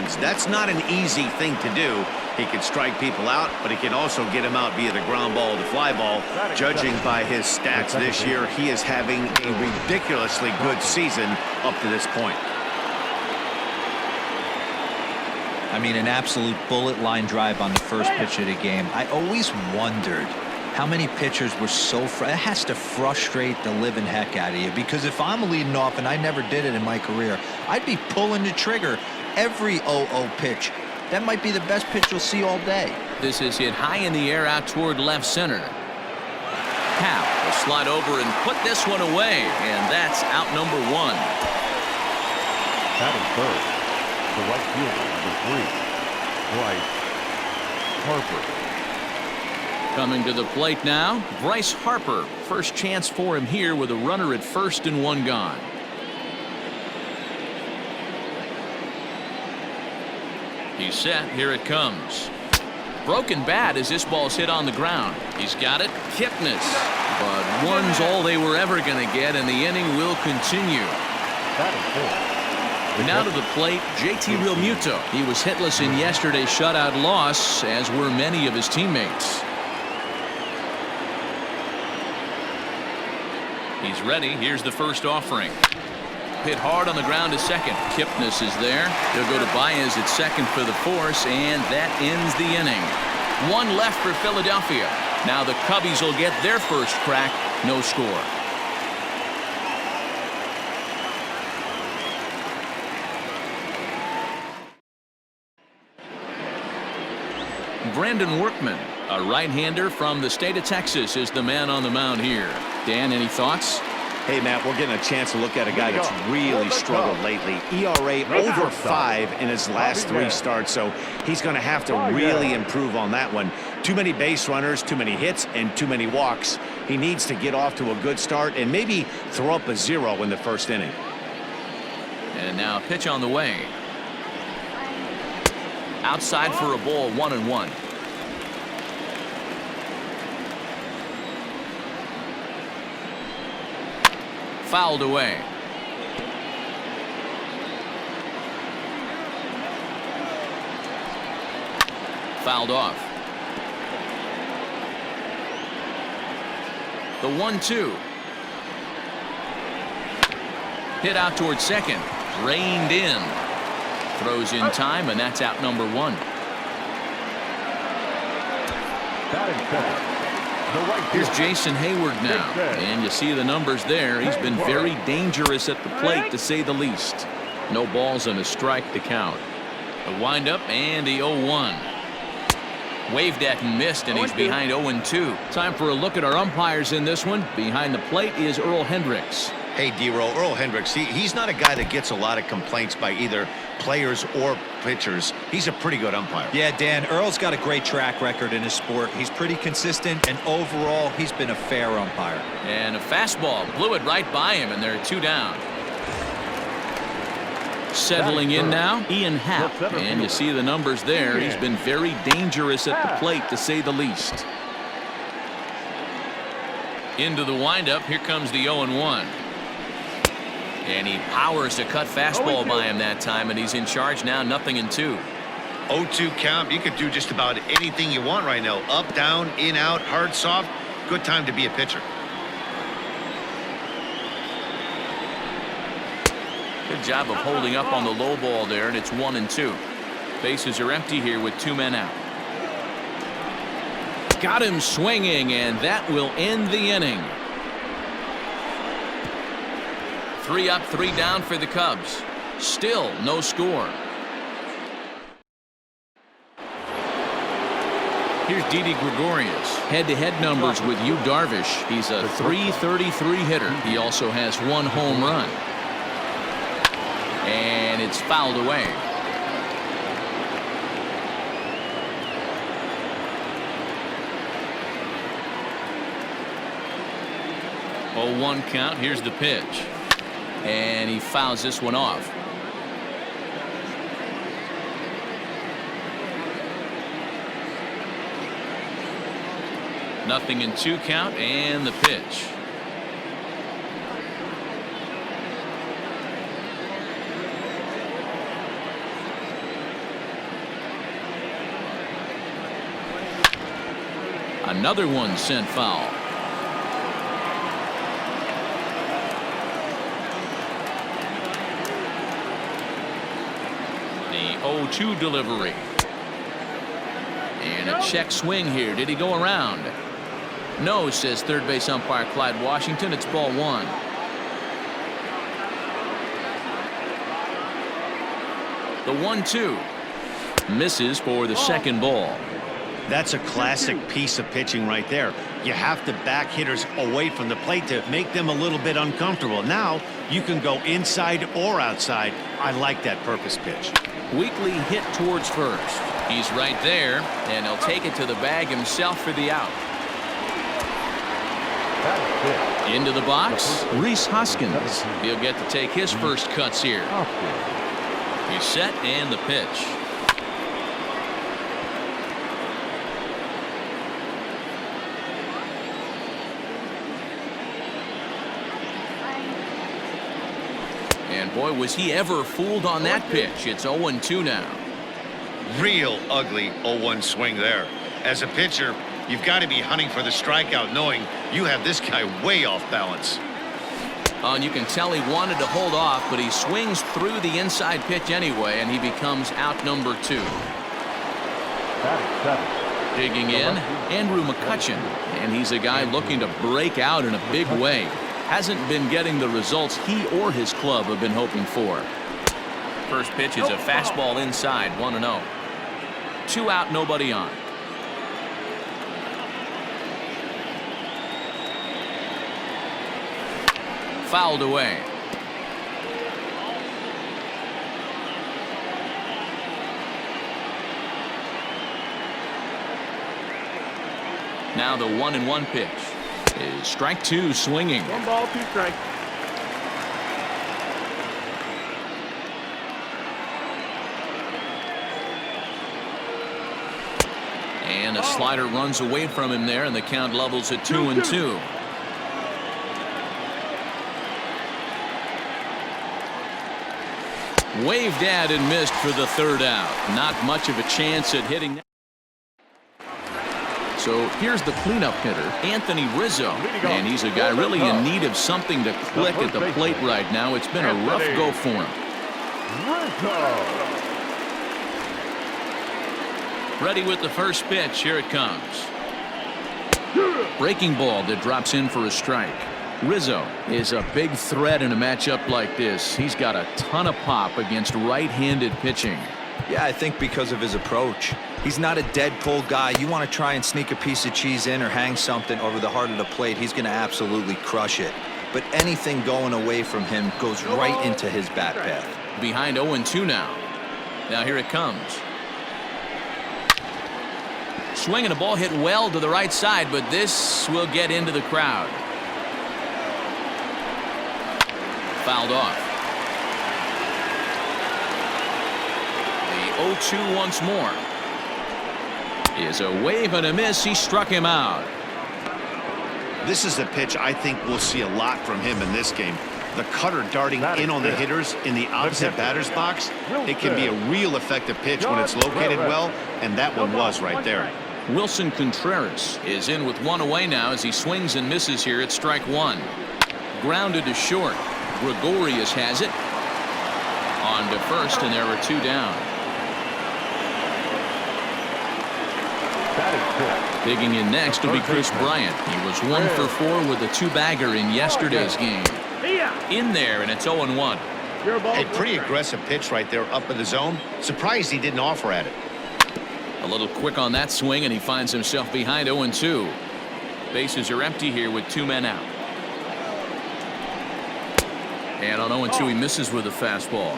pitches. That's not an easy thing to do. He can strike people out, but he can also get them out via the ground ball or the fly ball. Judging by his stats this year, he is having a ridiculously good season up to this point. I mean, an absolute bullet line drive on the first pitch of the game. I always wondered how many pitchers were so it has to frustrate the living heck out of you, because if I'm leading off, and I never did it in my career, I'd be pulling the trigger every 0-0 pitch. That might be the best pitch you'll see all day. This is hit high in the air out toward left center. Howe will slide over and put this one away, and that's out number 1. That is third. The right fielder, number 3, Bryce Harper. Coming to the plate now, Bryce Harper. First chance for him here with a runner at first and 1 gone. He's set. Here it comes. Broken bat as this ball's hit on the ground. He's got it. Kipnis. But one's all they were ever going to get, and the inning will continue. Now to the plate, JT Realmuto. He was hitless in yesterday's shutout loss, as were many of his teammates. He's ready. Here's the first offering. Hit hard on the ground to second. Kipnis is there. He'll go to Baez at second for the force, and that ends the inning. 1 left for Philadelphia. Now the Cubbies will get their first crack. No score. Brandon Workman, a right-hander from the state of Texas, is the man on the mound here. Dan, any thoughts? Hey, Matt, we're getting a chance to look at a guy that's really struggled lately. ERA over 5 in his last 3 starts, so he's going to have to really improve on that one. Too many base runners, too many hits, and too many walks. He needs to get off to a good start and maybe throw up a 0 in the first inning. And now a pitch on the way. Outside for a ball, 1-1. Fouled away. Fouled off. The 1-2. Hit out towards second. Reined in. Throws in time, and that's out number 1. Here's Jason Hayward now, and you see the numbers there. He's been very dangerous at the plate, to say the least. No balls and a strike to count. The windup and the 0-1. Waved at and missed, and he's behind 0-2. Time for a look at our umpires in this one. Behind the plate is Earl Hendricks. Hey, D-Roll, Earl Hendricks, he's not a guy that gets a lot of complaints by either players or pitchers. He's a pretty good umpire. Yeah, Dan, Earl's got a great track record in his sport. He's pretty consistent, and overall, he's been a fair umpire. And a fastball blew it right by him, and there are 2 down. Settling in now, Ian Happ, and you see the numbers there. He's been very dangerous at the plate, to say the least. Into the windup, here comes the 0-1. And he powers a cut fastball by him that time, and he's in charge now, 0-2. 0-2 count. You could do just about anything you want right now. Up, down, in, out, hard, soft. Good time to be a pitcher. Good job of holding up on the low ball there, and it's 1-2. Bases are empty here with 2 men out. Got him swinging, and that will end the inning. 3 up, 3 down for the Cubs. Still no score. Here's Didi Gregorius. Head-to-head numbers with Yu Darvish. He's a .333 hitter. He also has 1 home run. And it's fouled away. Oh, 1 count. Here's the pitch. And he fouls this one off. Nothing in 2 count, and the pitch. Another one sent foul. The 0-2 delivery. And a check swing here. Did he go around? No, says third base umpire Clyde Washington. It's ball one. The 1-2 misses for the second ball. That's a classic piece of pitching right there. You have to back hitters away from the plate to make them a little bit uncomfortable. Now you can go inside or outside. I like that purpose pitch. Weekly hit towards first. He's right there, and he'll take it to the bag himself for the out. Into the box, Rhys Hoskins. He'll get to take his first cuts here. He's set, and the pitch. And boy, was he ever fooled on that pitch. It's 0-2 now. Real ugly 0-1 swing there. As a pitcher, you've got to be hunting for the strikeout, knowing you have this guy way off balance. And you can tell he wanted to hold off, but he swings through the inside pitch anyway, and he becomes out number 2. Digging in, Andrew McCutchen, and he's a guy looking to break out in a big way. Hasn't been getting the results he or his club have been hoping for. First pitch is a fastball inside, 1-0. 2 out, nobody on. Fouled away. Now the 1-1 pitch is strike 2 swinging. 1 ball, 2 strikes. And a slider runs away from him there, and the count levels at 2-2. Waved at and missed for the third out. Not much of a chance at hitting that. So here's the cleanup hitter, Anthony Rizzo. And he's a guy really in need of something to click at the plate right now. It's been a rough go for him. Ready with the first pitch. Here it comes. Breaking ball that drops in for a strike. Rizzo is a big threat in a matchup like this. He's got a ton of pop against right-handed pitching. Yeah, I think because of his approach. He's not a dead pull guy. You want to try and sneak a piece of cheese in or hang something over the heart of the plate, he's going to absolutely crush it. But anything going away from him goes right into his bat path. Behind 0-2 now. Now here it comes. Swinging a ball hit well to the right side, but this will get into the crowd. Fouled off. The 0-2 once more. Is a wave and a miss. He struck him out. This is a pitch I think we'll see a lot from him in this game. The cutter darting in on the hitters in the opposite batter's box. It can be a real effective pitch when it's located well, and that one was right there. Wilson Contreras is in with 1 away now as he swings and misses here at strike 1. Grounded to short. Gregorius has it. On to first, and there are 2 down. Digging in next will be Chris Bryant. He was 1 for 4 with a 2-bagger in yesterday's game. In there, and it's 0-1. A pretty aggressive pitch right there up in the zone. Surprised he didn't offer at it. A little quick on that swing, and he finds himself behind 0-2. Bases are empty here with 2 men out. And on 0-2, he misses with a fastball.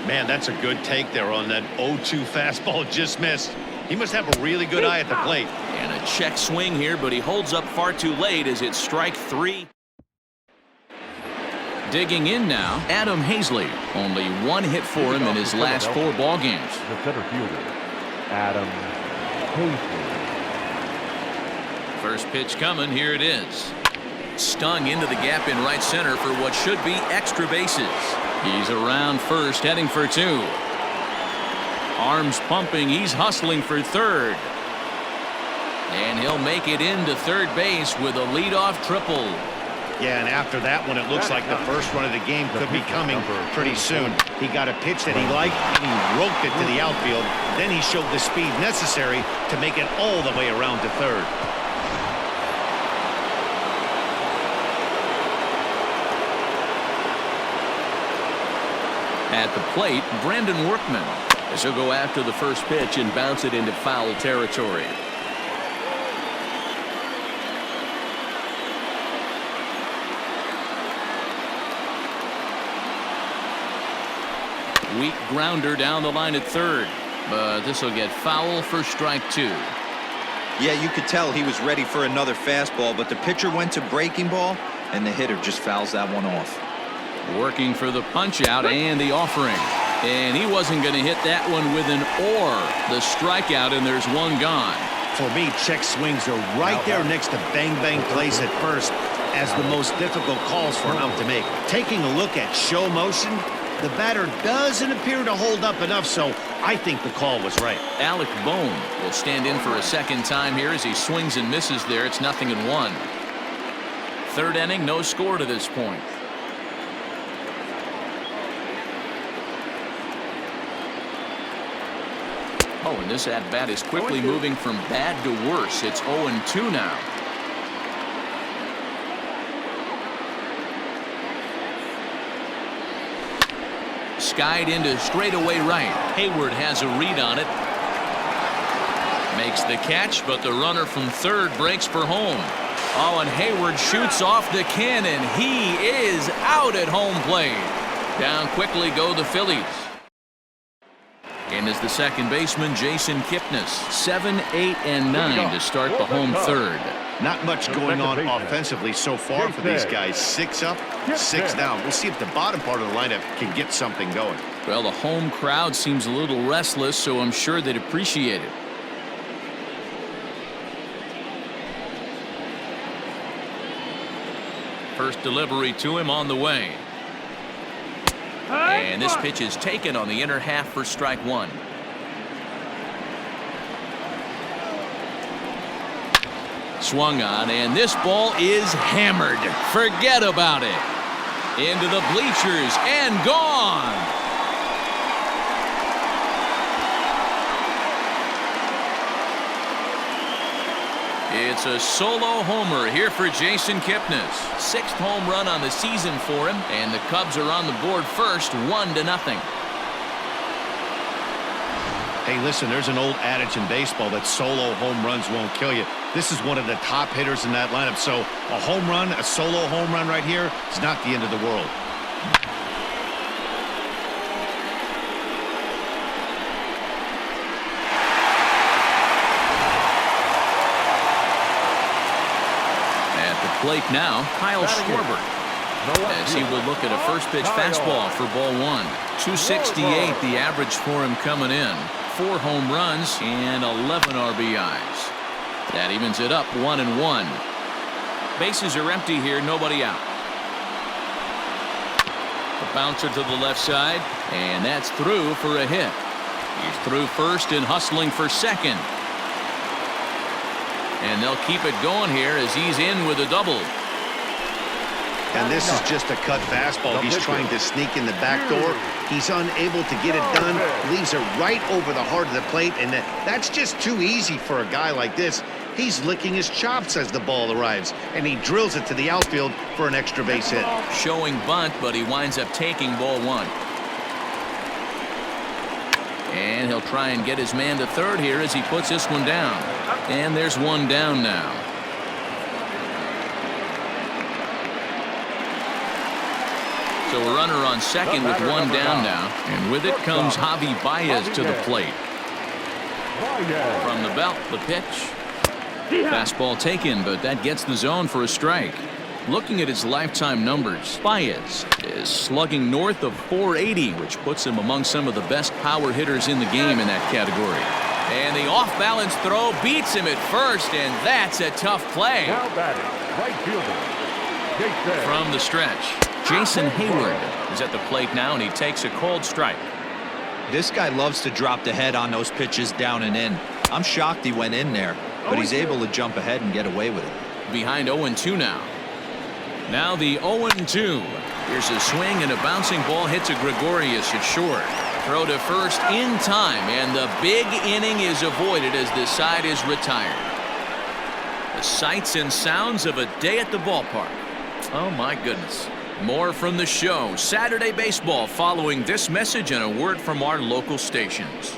Man, that's a good take there on that 0-2 fastball. Just missed. He must have a really good eye at the plate. And a check swing here, but he holds up far too late as it's strike 3. Digging in now, Adam Hazley. Only 1 hit for him in his last 4 ball games. The center fielder, Adam Hazley. First pitch coming. Here it is. Stung into the gap in right center for what should be extra bases. He's around first, heading for 2. Arms pumping. He's hustling for third. And he'll make it into third base with a leadoff triple. Yeah, and after that one, it looks like the first run of the game could be coming pretty soon. He got a pitch that he liked, and he roped it to the outfield. Then he showed the speed necessary to make it all the way around to third. At the plate, Brandon Workman, as he'll go after the first pitch and bounce it into foul territory. Weak grounder down the line at third, but this will get foul for strike two. Yeah, you could tell he was ready for another fastball, but the pitcher went to breaking ball, and the hitter just fouls that one off. Working for the punch out and the offering. And he wasn't going to hit that one with an or. The strikeout, and there's one gone. For me, check swings are right there next to bang-bang plays at first as the most difficult calls for an ump to make. Taking a look at show motion, the batter doesn't appear to hold up enough, so I think the call was right. Alec Bohm will stand in for a second time here as he swings and misses there. It's 0-1. Third inning, no score to this point. Oh, and this at-bat is quickly moving from bad to worse. It's 0-2 now. Skied into straightaway right. Hayward has a read on it. Makes the catch, but the runner from third breaks for home. Oh, and Hayward shoots off the cannon. He is out at home plate. Down quickly go the Phillies. And as the second baseman, Jason Kipnis, 7, 8, and 9 to start the home third. Not much going on offensively so far for these guys. 6 up, 6 down. We'll see if the bottom part of the lineup can get something going. Well, the home crowd seems a little restless, so I'm sure they'd appreciate it. First delivery to him on the way. And this pitch is taken on the inner half for strike one. Swung on, and this ball is hammered. Forget about it. Into the bleachers and gone. It's a solo homer here for Jason Kipnis. 6th home run on the season for him, and the Cubs are on the board first, 1-0. Hey, listen, there's an old adage in baseball that solo home runs won't kill you. This is one of the top hitters in that lineup, so a home run, a solo home run right here, is not the end of the world. Plate now, Kyle Schwarber, as he will look at a first pitch fastball for ball one. 268 the average for him coming in. 4 home runs and 11 RBIs. That evens it up 1-1. Bases are empty here, nobody out. The bouncer to the left side, and that's through for a hit. He's through first and hustling for second. And they'll keep it going here as he's in with a double. And this is just a cut fastball. He's trying to sneak in the back door. He's unable to get it done. Leaves it right over the heart of the plate, and that's just too easy for a guy like this. He's licking his chops as the ball arrives, and he drills it to the outfield for an extra base hit. Showing bunt, but he winds up taking ball one. And he'll try and get his man to third here as he puts this one down. And there's one down now. So a runner on second with one down now. And with it comes Javi Baez to the plate. From the belt, the pitch. Fastball taken, but that gets the zone for a strike. Looking at his lifetime numbers, Baez is slugging north of 480, which puts him among some of the best power hitters in the game in that category. And the off-balance throw beats him at first, and that's a tough play. Now batting, right fielder, from the stretch, Jason Hayward is at the plate now, and he takes a cold strike. This guy loves to drop the head on those pitches down and in. I'm shocked he went in there. but he's able to jump ahead and get away with it. Behind 0-2 now. Now the 0-2. Here's a swing and a bouncing ball hits a Gregorius at short. Throw to first in time, and the big inning is avoided as the side is retired. The sights and sounds of a day at the ballpark. Oh my goodness. More from the show. Saturday Baseball following this message and a word from our local stations.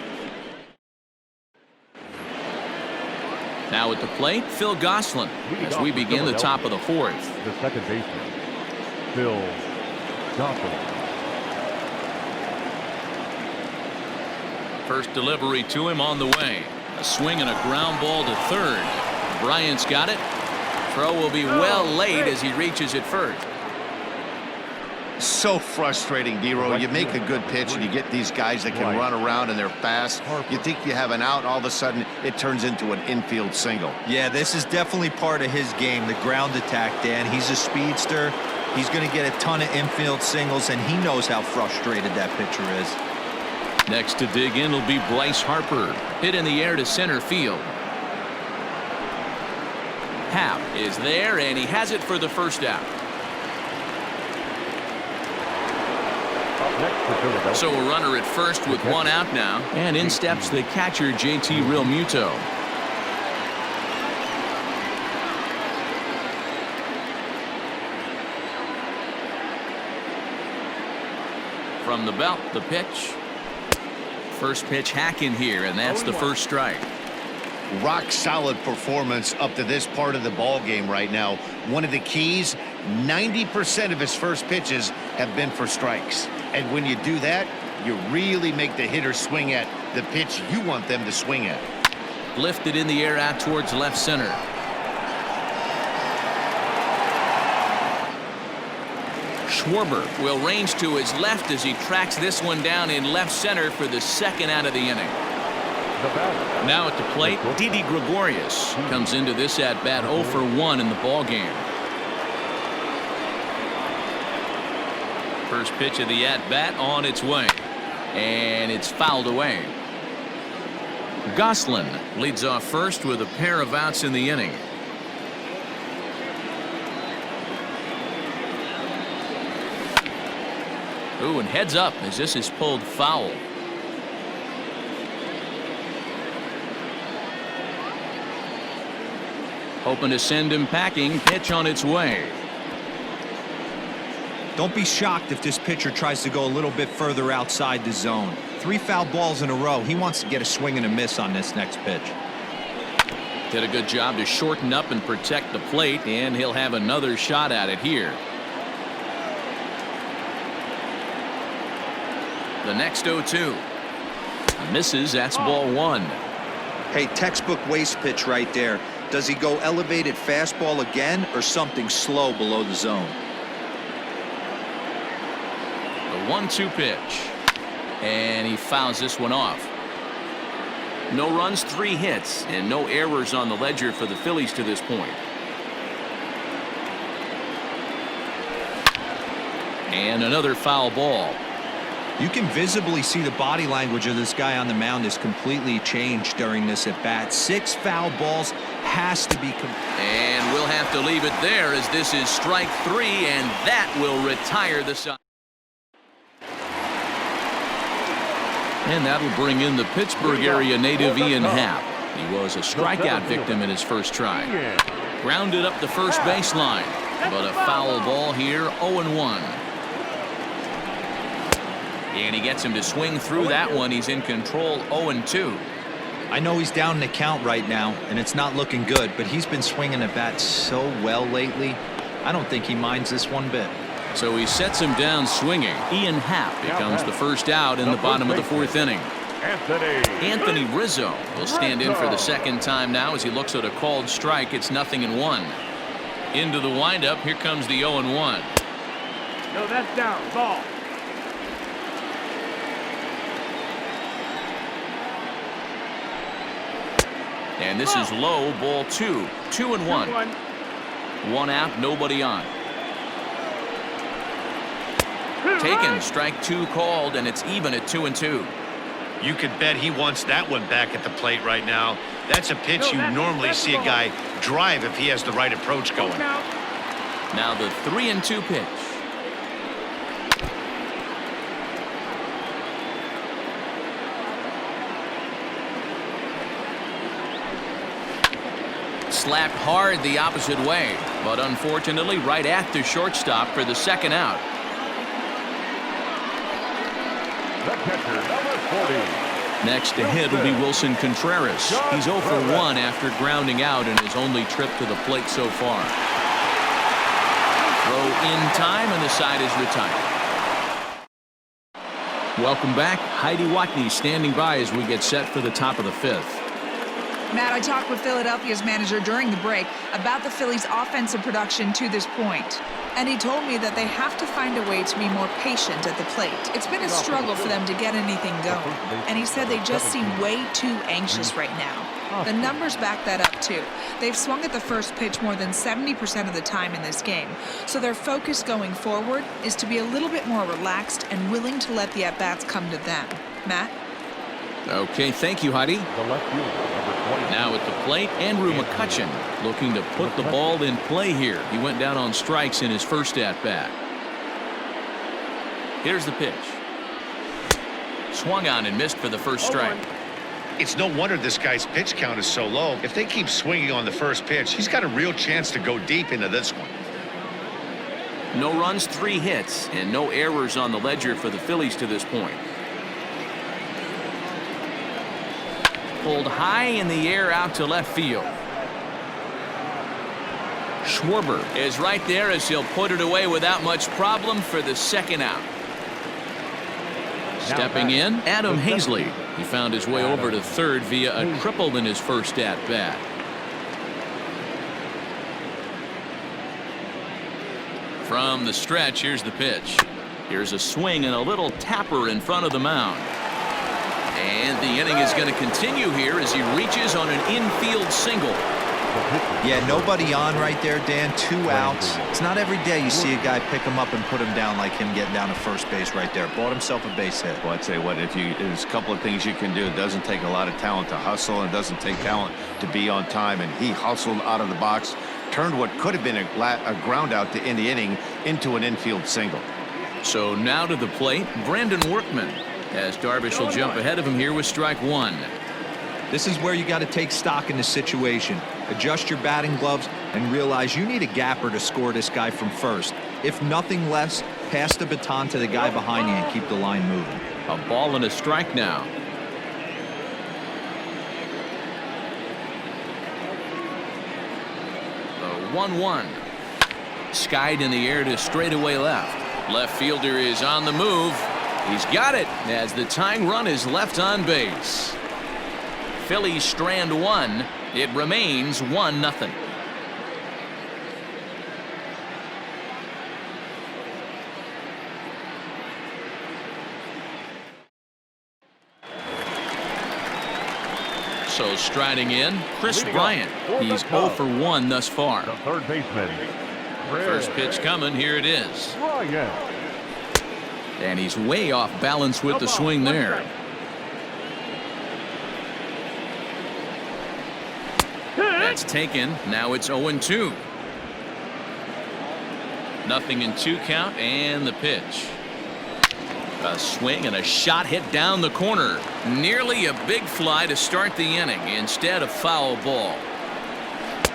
Now at the plate, Phil Gosselin as we begin the top of the fourth. The second baseman, Phil Gosselin. First delivery to him on the way. A swing and a ground ball to third. Bryant's got it. Throw will be well late as he reaches it first. So frustrating, Dero. You make a good pitch and you get these guys that can run around and they're fast. You think you have an out, and all of a sudden it turns into an infield single. Yeah, this is definitely part of his game, the ground attack, Dan. He's a speedster. He's going to get a ton of infield singles, and he knows how frustrated that pitcher is. Next to dig in will be Bryce Harper. Hit in the air to center field. Happ is there, and he has it for the first out. So a runner at first with one out now. And in steps the catcher, JT Realmuto. From the belt, the pitch. First pitch hack in here, and that's the first strike. Rock solid performance up to this part of the ball game right now. One of the keys, 90% of his first pitches have been for strikes. And when you do that, you really make the hitter swing at the pitch you want them to swing at. Lifted in the air out towards left center. Schwarber will range to his left as he tracks this one down in left center for the second out of the inning. Now at the plate, Didi Gregorius comes into this at bat 0 for 1 in the ball game. First pitch of the at bat on its way, and it's fouled away. Gosselin leads off first with a pair of outs in the inning. Ooh, and heads up as this is pulled foul. Hoping to send him packing. Pitch on its way. Don't be shocked if this pitcher tries to go a little bit further outside the zone. 3 foul balls in a row. He wants to get a swing and a miss on this next pitch. Did a good job to shorten up and protect the plate, and he'll have another shot at it here. The next 0-2. Misses. That's ball 1. Hey, textbook waste pitch right there. Does he go elevated fastball again or something slow below the zone? The 1-2 pitch. And he fouls this one off. No runs, 3 hits, and no errors on the ledger for the Phillies to this point. And another foul ball. You can visibly see the body language of this guy on the mound is completely changed during this at bat. 6 foul balls has to be. And we'll have to leave it there as this is strike 3, and that will retire the side. And that'll bring in the Pittsburgh area native Ian Happ. He was a strikeout victim in his first try. Grounded up the first baseline, but a foul ball here, 0-1. And he gets him to swing through that one. He's in control, 0-2. I know he's down in the count right now, and it's not looking good, but he's been swinging the bat so well lately. I don't think he minds this one bit. So he sets him down swinging. Ian Happ becomes the first out in the bottom of the 4th inning. Anthony Rizzo will stand in for the second time now as he looks at a called strike. It's 0-1. Into the windup. Here comes the 0-1. No, that's down. Ball. And this is low, ball 2. 2-1. 1 out, nobody on. Taken, strike 2 called, and it's even at 2-2. You could bet he wants that one back at the plate right now. That's a pitch you normally see a guy drive if he has the right approach going. Now the 3-2 pitch. Slapped hard the opposite way, but unfortunately right at the shortstop for the second out. The catcher, number 40. Next to hit will be Wilson Contreras. He's 0 for 1 after grounding out in his only trip to the plate so far. Throw in time, and the side is retired. Welcome back. Heidi Watney standing by as we get set for the top of the 5th. Matt, I talked with Philadelphia's manager during the break about the Phillies' offensive production to this point. And he told me that they have to find a way to be more patient at the plate. It's been a struggle for them to get anything going. And he said they just seem way too anxious right now. The numbers back that up, too. They've swung at the first pitch more than 70% of the time in this game. So their focus going forward is to be a little bit more relaxed and willing to let the at-bats come to them. Matt? Okay, thank you, Heidi. The left fielder, number 20. Now at the plate, Andrew McCutchen looking to put the ball in play here. He went down on strikes in his first at-bat. Here's the pitch. Swung on and missed for the first strike. It's no wonder this guy's pitch count is so low. If they keep swinging on the first pitch, he's got a real chance to go deep into this one. No runs, 3 hits, and no errors on the ledger for the Phillies to this point. Pulled high in the air out to left field. Schwarber is right there as he'll put it away without much problem for the second out. Stepping in, Adam Hazley. He found his way over to third via a triple in his first at-bat. From the stretch, here's the pitch. Here's a swing and a little tapper in front of the mound. And the inning is going to continue here as he reaches on an infield single. Yeah, nobody on right there, Dan. 2 outs. It's not every day you see a guy pick him up and put him down like him getting down to first base right there. Bought himself a base hit. Well, I'd say what, there's a couple of things you can do. It doesn't take a lot of talent to hustle, and it doesn't take talent to be on time. And he hustled out of the box, turned what could have been a ground out to end the inning into an infield single. So now to the plate, Brandon Workman, as Darvish will jump ahead of him here with strike 1. This is where you got to take stock in the situation. Adjust your batting gloves and realize you need a gapper to score this guy from first. If nothing less, pass the baton to the guy behind you and keep the line moving. A ball and a strike now. The 1-1. Skied in the air to straightaway left. Left fielder is on the move. He's got it as the tying run is left on base. Phillies strand 1. It remains 1-0. So striding in, Chris Bryant. He's 0 for 1 thus far. The third baseman. First pitch coming. Here it is. Bryant. And he's way off balance with the swing there. That's taken. Now it's 0-2. Nothing in 2 count, and the pitch. A swing and a shot hit down the corner. Nearly a big fly to start the inning. Instead, a foul ball.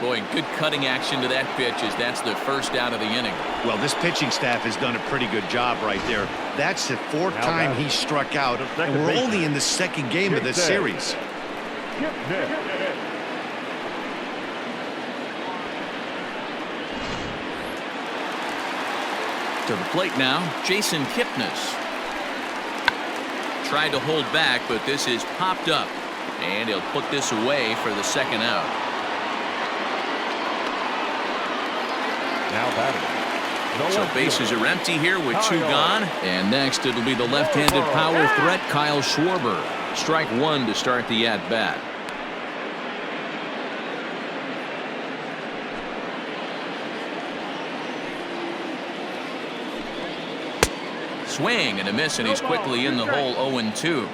Boy, good cutting action to that pitch as that's the first out of the inning. Well, this pitching staff has done a pretty good job right there. That's the 4th time he struck out, and we're only in the 2nd game of this series. To the plate now, Jason Kipnis. Tried to hold back, but this is popped up, and he'll put this away for the second out. Now batting. So bases are empty here with 2 gone. And next it'll be the left-handed power threat, Kyle Schwarber. Strike 1 to start the at-bat. Swing and a miss, and he's quickly in the hole. 0-2.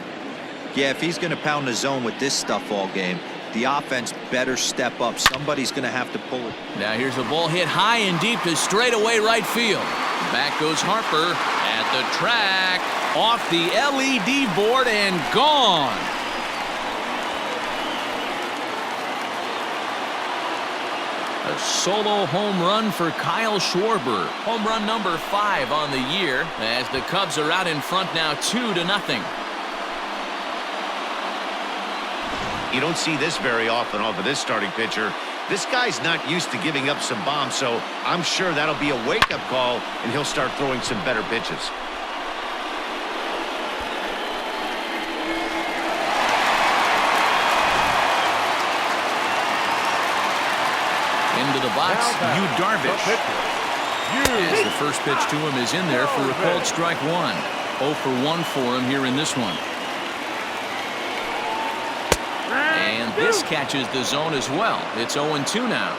Yeah, if he's going to pound the zone with this stuff all game, the offense better step up. Somebody's going to have to pull it. Now here's a ball hit high and deep to straightaway right field. Back goes Harper at the track, off the LED board and gone. A solo home run for Kyle Schwarber. Home run number 5 on the year as the Cubs are out in front now 2-0. You don't see this very often off of this starting pitcher. This guy's not used to giving up some bombs, so I'm sure that'll be a wake-up call, and he'll start throwing some better pitches. Into the box, Yu Darvish. As the first pitch to him is in there for a called strike 1. 0 for 1 for him here in this one. And this catches the zone as well. It's 0-2 now.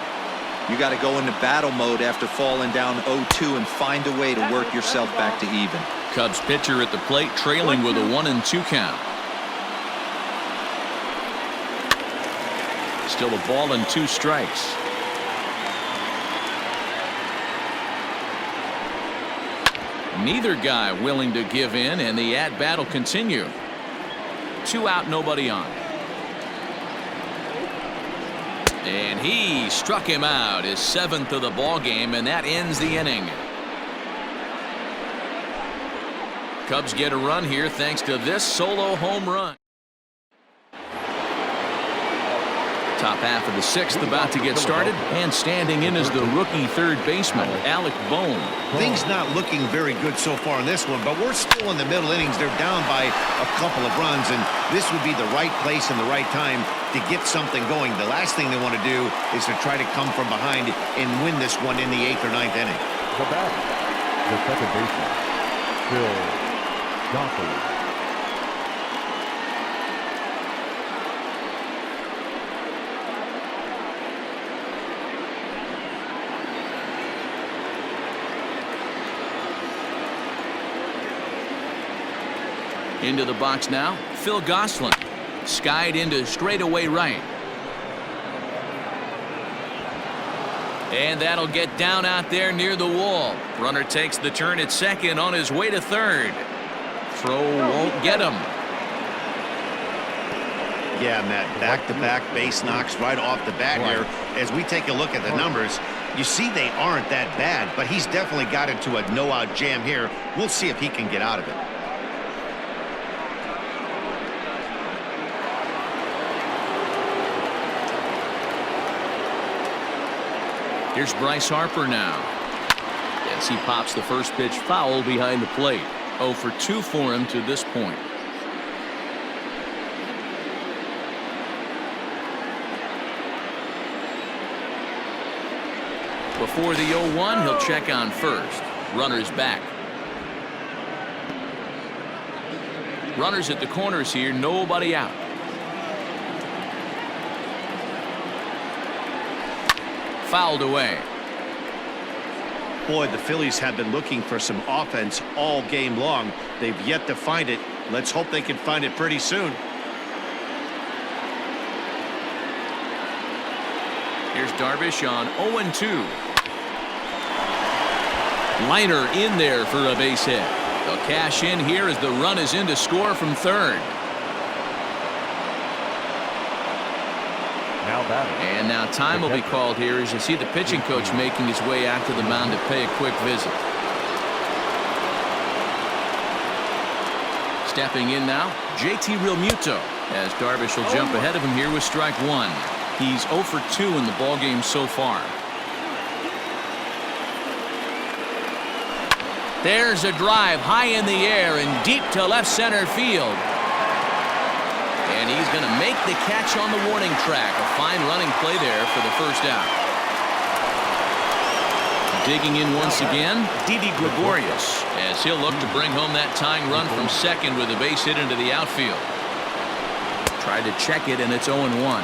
You got to go into battle mode after falling down 0-2 and find a way to work yourself back to even. Cubs pitcher at the plate trailing with a 1-2 count. Still a ball and 2 strikes. Neither guy willing to give in, and the at-bat will continue. 2 out, nobody on. And he struck him out, his 7th of the ball game, and that ends the inning. Cubs get a run here thanks to this solo home run. Top half of the 6th about to get started, and standing in is the rookie third baseman, Alec Bohm. Things not looking very good so far in this one, but we're still in the middle innings. They're down by a couple of runs, and this would be the right place and the right time to get something going. The last thing they want to do is to try to come from behind and win this one in the 8th or 9th inning. The batter, the second baseman, Philadelphie. Into the box now, Phil Gosselin. Skied into straightaway right. And that'll get down out there near the wall. Runner takes the turn at second on his way to third. Throw won't get him. Yeah, Matt, back-to-back base knocks right off the bat here. As we take a look at the numbers, you see they aren't that bad, but he's definitely got into a no-out jam here. We'll see if he can get out of it. Here's Bryce Harper now. As he pops the first pitch foul behind the plate. 0 for 2 for him to this point. Before the 0-1, he'll check on first. Runners back. Runners at the corners here, nobody out. Fouled away. Boy, the Phillies have been looking for some offense all game long. They've yet to find it. Let's hope they can find it pretty soon. Here's Darvish on 0-2. Liner in there for a base hit. They'll cash in here as the run is in to score from third. And now time will be called here as you see the pitching coach making his way out to the mound to pay a quick visit. Stepping in now, JT Realmuto, as Darvish will jump ahead of him here with strike 1. He's 0 for 2 in the ballgame so far. There's a drive high in the air and deep to left center field. And he's going to make the catch on the warning track. A fine running play there for the first out. Digging in once again, Didi Gregorius, as he'll look to bring home that tying run from second with a base hit into the outfield. Tried to check it, and it's 0-1. 0-1.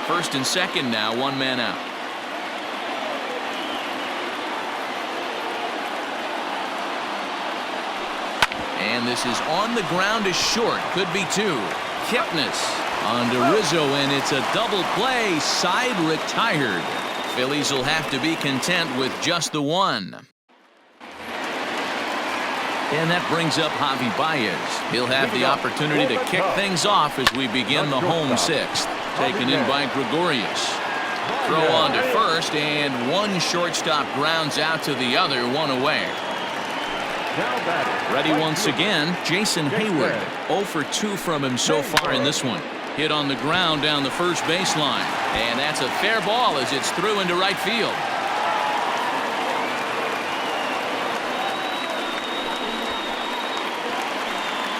First and second now, 1 man out. And this is on the ground is short. Could be two. Kipnis on to Rizzo, and it's a double play. Side retired. Phillies will have to be content with just the one. And that brings up Javi Baez. He'll have the opportunity to kick things off as we begin the home sixth. Taken in by Gregorius. Throw on to first, and one shortstop grounds out to the other, one away. Ready once again, Jason Hayward. 0 for 2 from him so far in this one. Hit on the ground down the first baseline. And that's a fair ball as it's through into right field.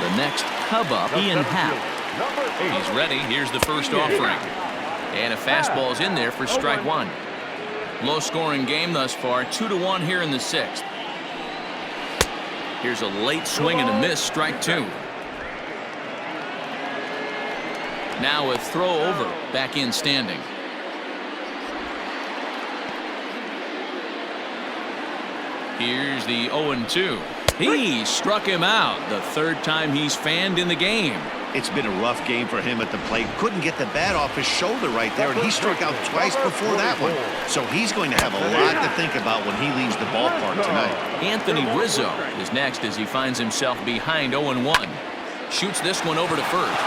The next Cub up, Ian Happ. He's ready. Here's the first offering. And a fastball's in there for strike one. Low-scoring game thus far. 2-1 here in the sixth. Here's a late swing and a miss. Strike two. Now a throw over. Back in standing. Here's the 0-2. He struck him out. The third time he's fanned in the game. It's been a rough game for him at the plate. Couldn't get the bat off his shoulder right there, and he struck out twice before that one. So he's going to have a lot to think about when he leaves the ballpark tonight. Anthony Rizzo is next as he finds himself behind 0-1. Shoots this one over to first.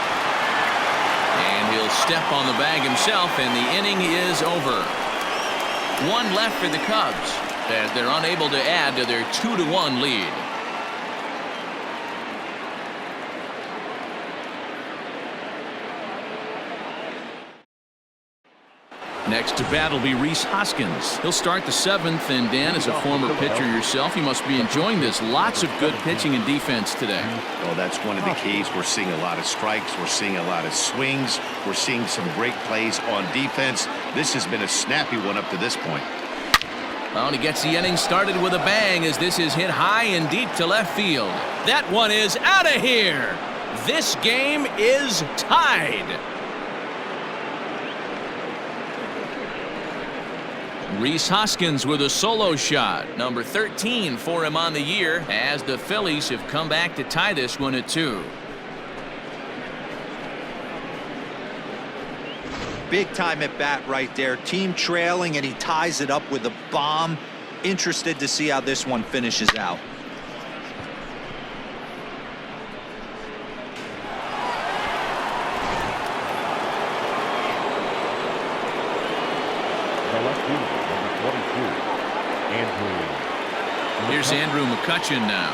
And he'll step on the bag himself, and the inning is over. One left for the Cubs as they're unable to add to their 2-1 lead. Next to bat will be Rhys Hoskins. He'll start the seventh, and Dan, as a former pitcher yourself, you must be enjoying this. Lots of good pitching and defense today. Well, that's one of the keys. We're seeing a lot of strikes. We're seeing a lot of swings. We're seeing some great plays on defense. This has been a snappy one up to this point. Well, and he gets the inning started with a bang as this is hit high and deep to left field. That one is out of here. This game is tied. Rhys Hoskins with a solo shot, number 13 for him on the year, as the Phillies have come back to tie this one at 2. Big time at bat right there. Team trailing, and he ties it up with a bomb. Interested to see how this one finishes out. Here's Andrew McCutchen now.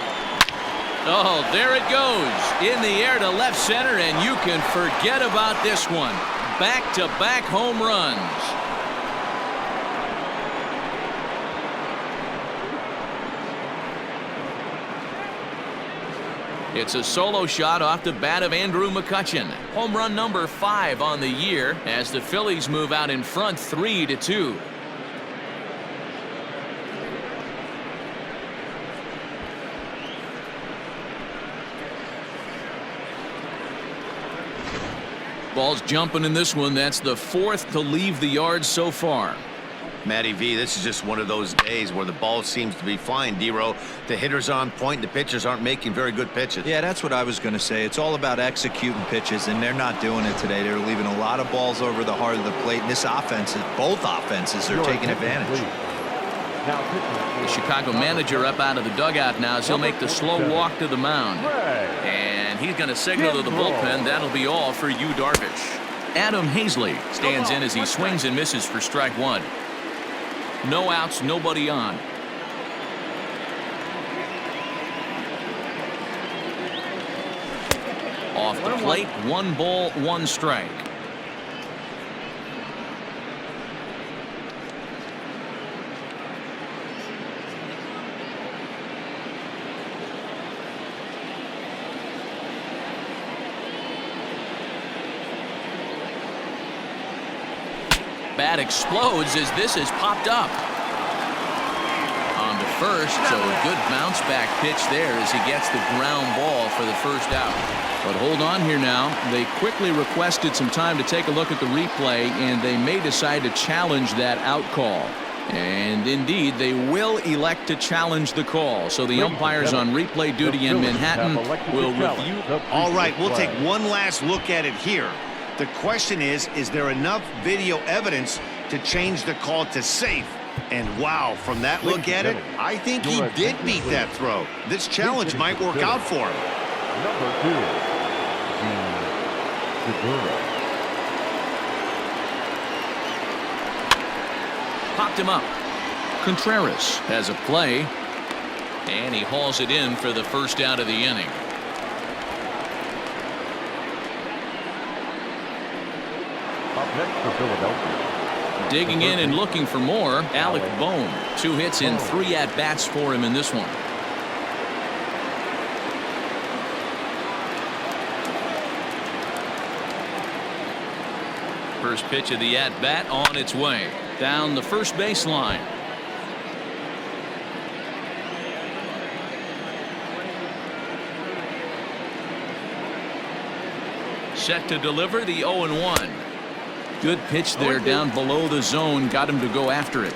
Oh, there it goes. In the air to left center, and you can forget about this one. Back-to-back home runs. It's a solo shot off the bat of Andrew McCutchen. Home run number 5 on the year as the Phillies move out in front 3-2. Ball's jumping in this one. That's the 4th to leave the yard so far. Matty V, this is just one of those days where the ball seems to be flying, D-Row. The hitter's on point, the pitchers aren't making very good pitches. Yeah, that's what I was going to say. It's all about executing pitches, and they're not doing it today. They're leaving a lot of balls over the heart of the plate, and this offense, both offenses are taking advantage. The Chicago manager up out of the dugout now as he'll make the slow walk to the mound. And he's going to signal to the bullpen. That'll be all for Yu Darvish. Adam Hazley stands in as he swings and misses for strike one. No outs, nobody on. Off the plate, 1 ball, 1 strike. Bat explodes as this is popped up. On to first, so a good bounce back pitch there as he gets the ground ball for the first out. But hold on here now. They quickly requested some time to take a look at the replay, and they may decide to challenge that out call. And indeed, they will elect to challenge the call. So the umpires on replay duty in Manhattan will review. All right, we'll take one last look at it here. The question is there enough video evidence to change the call to safe? And wow, from that look at it, I think he did beat that throw. This challenge might work out for him. Number 2, Popped him up. Contreras has a play. And he hauls it in for the first out of the inning. Up next for Philadelphia. Digging in and looking for more, Alec Bohm. 2 hits and 3 at-bats for him in this one. First pitch of the at-bat on its way. Down the first baseline. Set to deliver the 0-1. Good pitch there down below the zone. Got him to go after it.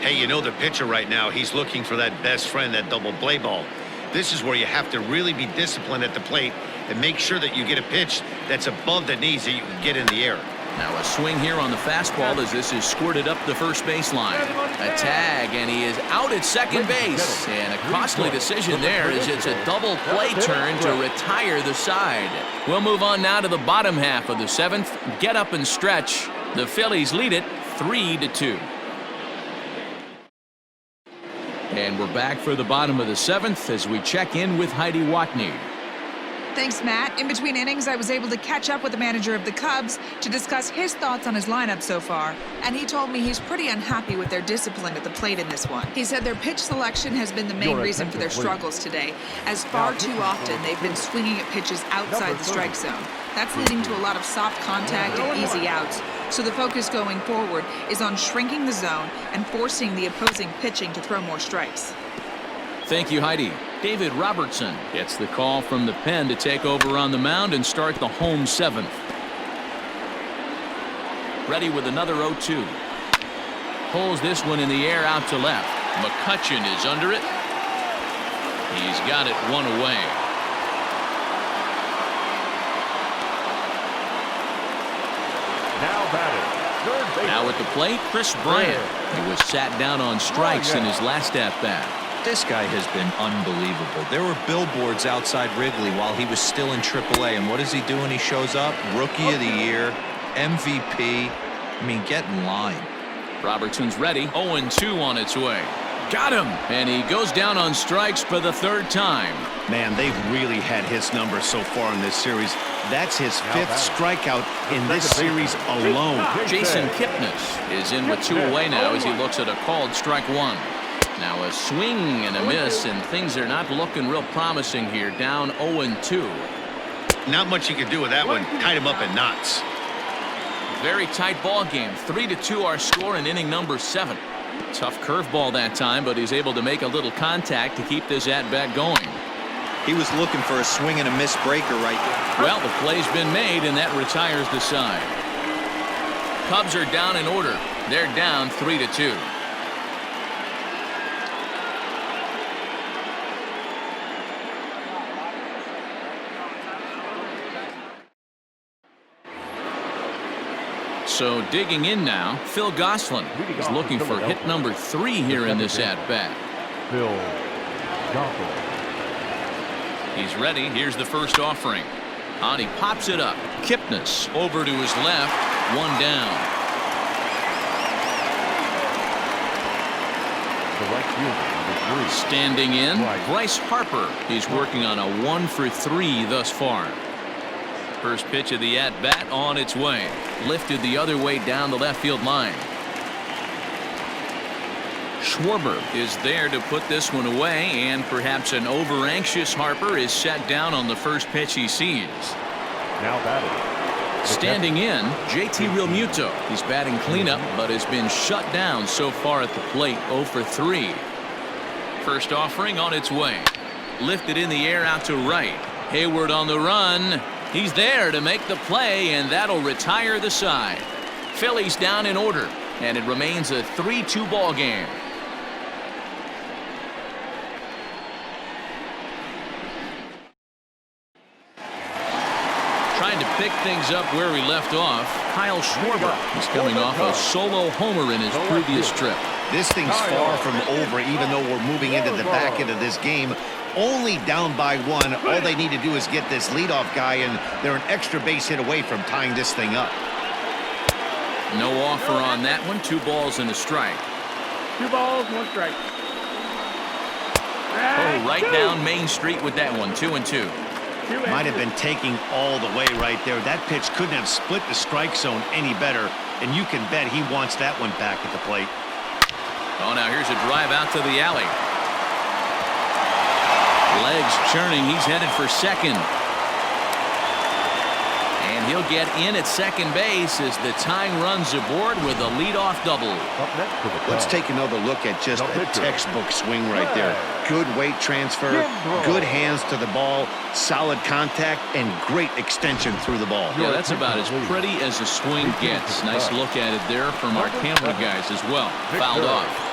Hey, you know the pitcher right now, he's looking for that best friend, that double play ball. This is where you have to really be disciplined at the plate and make sure that you get a pitch that's above the knees that you can get in the air. Now a swing here on the fastball as this is squirted up the first baseline. A tag, and he is out at second base. And a costly decision there as it's a double play turn to retire the side. We'll move on now to the bottom half of the 7th. Get up and stretch. The Phillies lead it 3-2. And we're back for the bottom of the 7th as we check in with Heidi Watney. Thanks, Matt. In between innings, I was able to catch up with the manager of the Cubs to discuss his thoughts on his lineup so far, and he told me he's pretty unhappy with their discipline at the plate in this one. He said their pitch selection has been the main reason for their struggles today, as far too often they've been swinging at pitches outside the strike zone. That's leading to a lot of soft contact and easy outs. So the focus going forward is on shrinking the zone and forcing the opposing pitching to throw more strikes. Thank you, Heidi. David Robertson gets the call from the pen to take over on the mound and start the home 7th. Ready with another 0-2. Pulls this one in the air out to left. McCutchen is under it. He's got it 1 away. Now batting. Now at the plate, Chris Bryant. He was sat down on strikes in his last at-bat. This guy has been unbelievable. There were billboards outside Wrigley while he was still in AAA, and what does he do when he shows up? Rookie of the Year, MVP. I mean, get in line. Robertson's ready. 0-2 on its way. Got him! And he goes down on strikes for the 3rd time. Man, they've really had his number so far in this series. That's his 5th strikeout in this series alone. Jason Kipnis is in with 2 away now as he looks at a called strike 1. Now a swing and a miss, and things are not looking real promising here. Down 0-2. Not much you can do with that one. Tied him up in knots. Very tight ball game. 3-2 our score in inning number 7. Tough curveball that time, but he's able to make a little contact to keep this at-bat going. He was looking for a swing and a miss breaker right there. Well, the play's been made, and that retires the side. Cubs are down in order. They're down 3-2. So digging in now, Phil Gosselin is looking for hit number 3 here in this at-bat. Phil Gosselin. He's ready. Here's the first offering. On, he pops it up. Kipnis over to his left. 1 down. The right fielder, number 3. Standing in, Bryce Harper. He's working on a 1 for 3 thus far. First pitch of the at-bat on its way. Lifted the other way down the left field line. Schwarber is there to put this one away, and perhaps an over-anxious Harper is set down on the first pitch he sees. Now batting. Standing in, JT Realmuto. He's batting cleanup, but has been shut down so far at the plate. 0 for 3. First offering on its way. Lifted in the air out to right. Hayward on the run. He's there to make the play, and that'll retire the side. Phillies down in order. and it remains a 3-2 ball game. Trying to pick things up where we left off, Kyle Schwarber. He's coming off a solo homer in his previous trip. This thing's far from over, even though we're moving into the back end of this game. Only down by 1. All they need to do is get this leadoff guy, and they're an extra base hit away from tying this thing up. No offer on that one. 2 balls and a strike. 2 balls, 1 strike. Oh, right down Main Street with that one. 2-2. Might have been taking all the way right there. That pitch couldn't have split the strike zone any better, and you can bet he wants that one back at the plate. Oh, now here's a drive out to the alley. Legs churning. He's headed for second. And he'll get in at second base as the tying runs aboard with a leadoff double. Let's take another look at just a textbook swing right there. Good weight transfer, good hands to the ball, solid contact, and great extension through the ball. Yeah, that's about as pretty as a swing gets. Nice look at it there from our camera guys as well. Fouled off.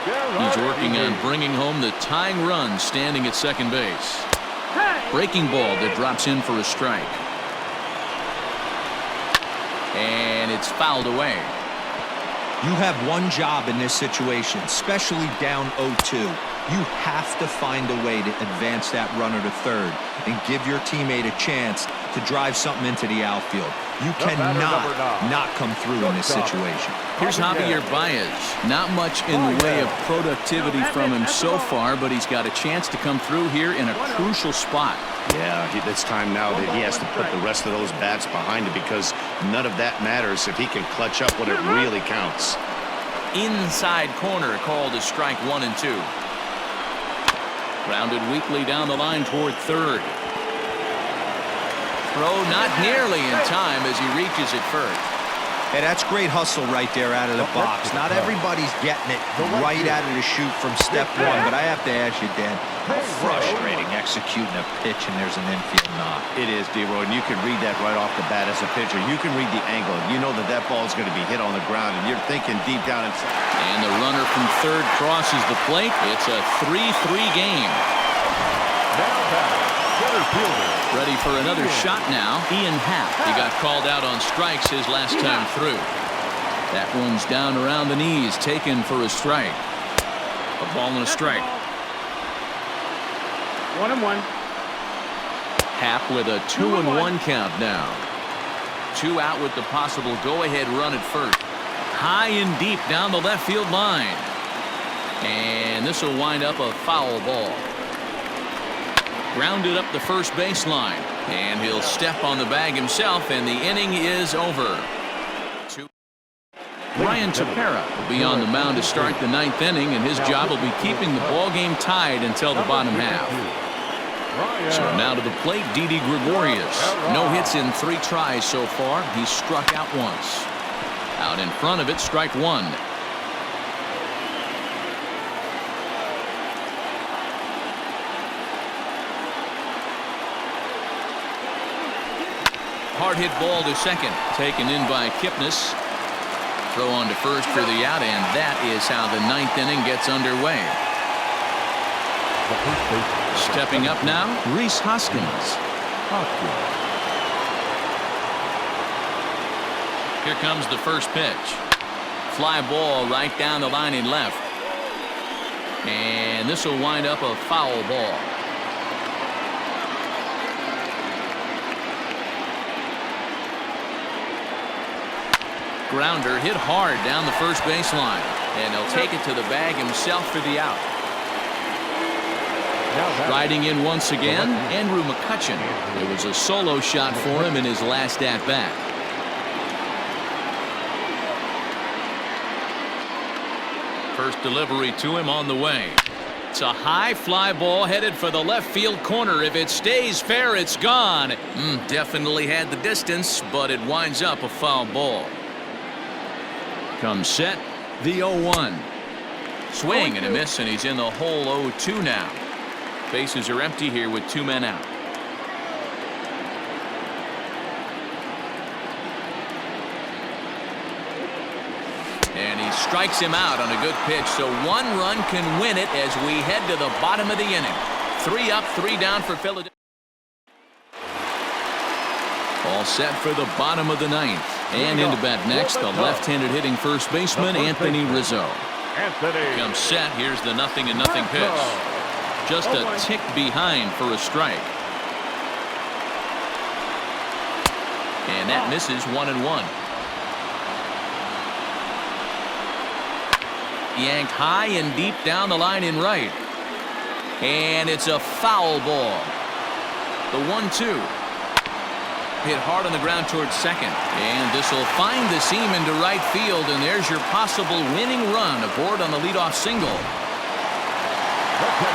He's working on bringing home the tying run, standing at second base. Breaking ball that drops in for a strike. And it's fouled away. You have one job in this situation, especially down 0-2. You have to find a way to advance that runner to third and give your teammate a chance to drive something into the outfield. You cannot not come through in this situation. Here's Javier Baez. Not much in the way of productivity from him so far, but he's got a chance to come through here in a crucial spot. Yeah, it's time now that he has to put the rest of those bats behind it, because none of that matters if he can clutch up when it really counts. Inside corner called as strike 1 and 2. Grounded weakly down the line toward third. Throw not nearly in time as he reaches it first. Hey, that's great hustle right there out of the box. Not everybody's getting it right out of the chute from step 1, but I have to ask you, Dan, how frustrating executing a pitch and there's an infield knock. It is, D-Roy, and you can read that right off the bat as a pitcher. You can read the angle. You know that that ball is going to be hit on the ground, and you're thinking deep down inside. And the runner from third crosses the plate. It's a 3-3 game. Ready for another shot now. Ian Happ. He got called out on strikes his last time through. That one's down around the knees, taken for a strike. A ball and a strike. 1-1. Happ with a 2-1 count now. 2 out with the possible go-ahead run at first. High and deep down the left field line. And this will wind up a foul ball. Grounded up the first baseline, and he'll step on the bag himself, and the inning is over. Ryan Tepera will be on the mound to start the 9th inning, and his job will be keeping the ball game tied until the bottom half. So now to the plate, Didi Gregorius. No hits in 3 tries so far. He's struck out once. Out in front of it, strike 1. Hard hit ball to second, taken in by Kipnis. Throw on to first for the out, and that is how the 9th inning gets underway. Stepping up now, Rhys Hoskins. Here comes the first pitch. Fly ball right down the line in left. And this will wind up a foul ball. Grounder hit hard down the first baseline, and he'll take it to the bag himself for the out. Riding in once again, Andrew McCutchen. It was a solo shot for him in his last at-bat. First delivery to him on the way. It's a high fly ball headed for the left field corner. If it stays fair, it's gone. Definitely had the distance, but it winds up a foul ball. Comes set, the 0-1. Swing and a miss, and he's in the hole 0-2 now. Bases are empty here with 2 men out. And strikes him out on a good pitch, so 1 run can win it as we head to the bottom of the inning. 3 up, 3 down for Philadelphia. All set for the bottom of the 9th. And into bat next, the left-handed hitting first baseman, Anthony Rizzo. Comes set. Here's the 0-0 pitch. Just a tick behind for a strike. And that misses 1-1. Yanked high and deep down the line in right. And it's a foul ball. The 1-2. Hit hard on the ground towards second. And this will find the seam into right field, and there's your possible winning run aboard on the leadoff single.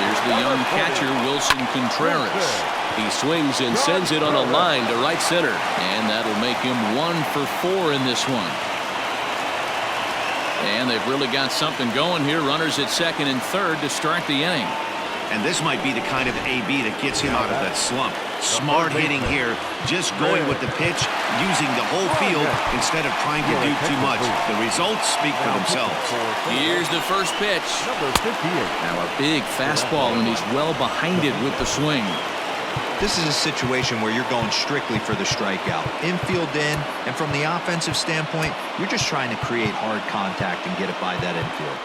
Here's the young catcher, Wilson Contreras. He swings and sends it on a line to right center, and that'll make him 1 for 4 in this one. And they've really got something going here. Runners at second and third to start the inning. And this might be the kind of AB that gets him out of that slump. Smart hitting here, just going with the pitch, using the whole field instead of trying to do too much. The results speak for themselves. Here's the first pitch. Now a big fastball, and he's well behind it with the swing. This is a situation where you're going strictly for the strikeout. Infield in, and from the offensive standpoint, you're just trying to create hard contact and get it by that infield.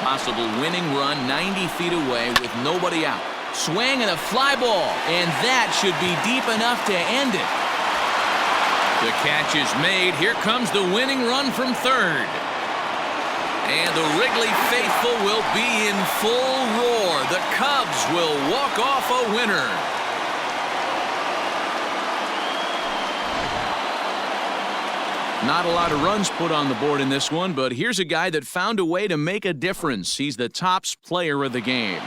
Possible winning run 90 feet away with nobody out. Swing and a fly ball, and that should be deep enough to end it. The catch is made. Here comes the winning run from third. And the Wrigley faithful will be in full roar. The Cubs will walk off a winner. Not a lot of runs put on the board in this one, but here's a guy that found a way to make a difference. He's the tops player of the game.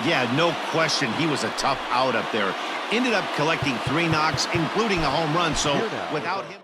Yeah, no question. He was a tough out up there. Ended up collecting 3 knocks, including a home run. So without him...